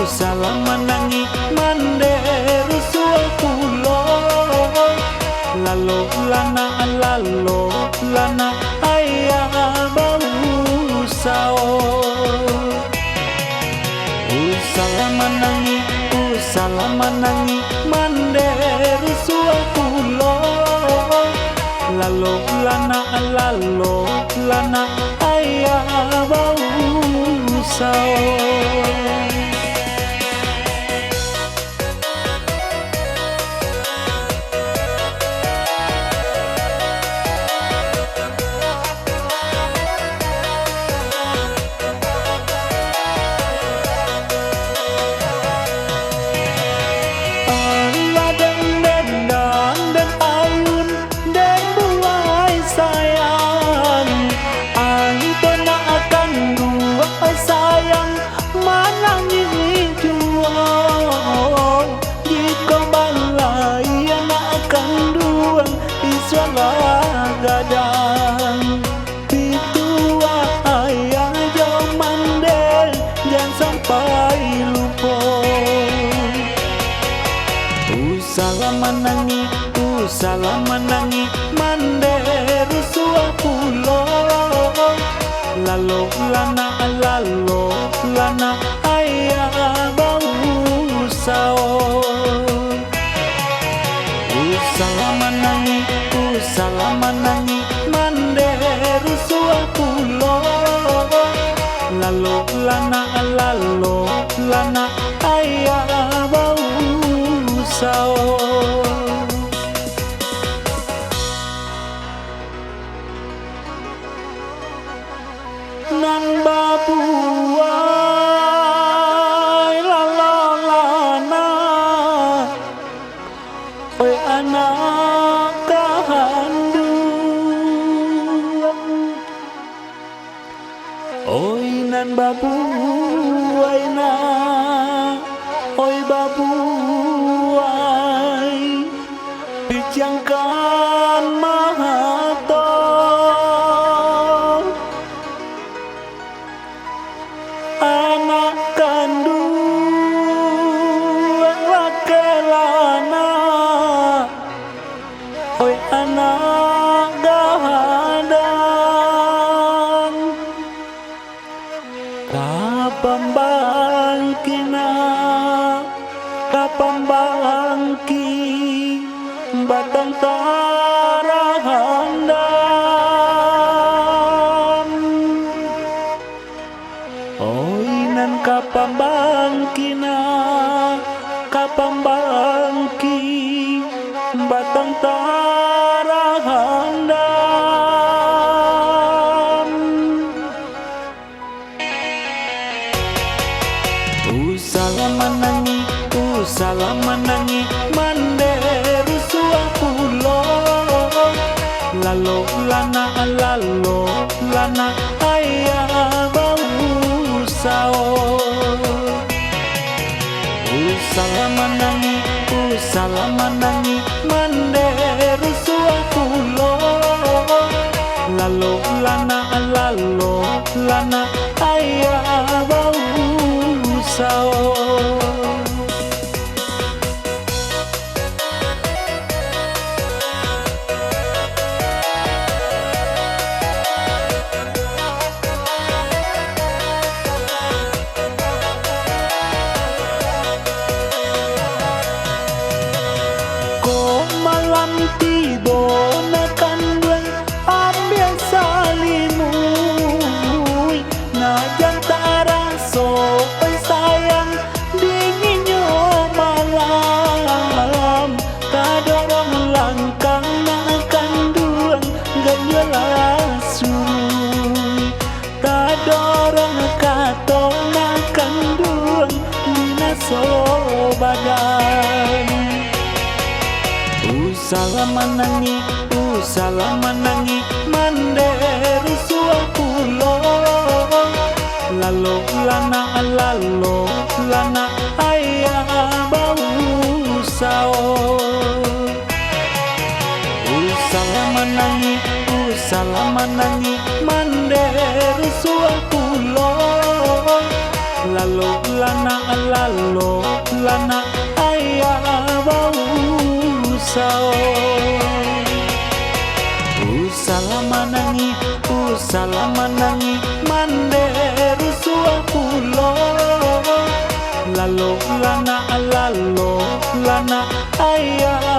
Salah menangi manderu suapulo lalo lana ayah bau sao salah menangi manderu suapulo lalo lana ayah bau sao. Gadang pitua ayah jauh mandel jangan sampai lupa. Salah menangi manderu suapulo lalo lana ayah bau sao. Salah menangi manderu suapulo lalo lana ayah bau sao. Nan babuai lana oi anak kahandung oi nan babuai na oi babuai dijangkan mahato anak kandung lakelana oi anak gadang kapan bangki batang tarahandam oi nan kapan bangki batang tarahandam. Salah menangi manderu suapulo lalo lana ayah bau sao. Salah menangi manderu suapulo lalo lana ayah bau sao. jelas suruh tak dorong katona kandung dina badan usala manangi manderu suakulo lalo lana ayah bau sao usala manangi manderu suakulo lalo lana ayah bau sao usala manangi manderu suakulo lalo lana ayah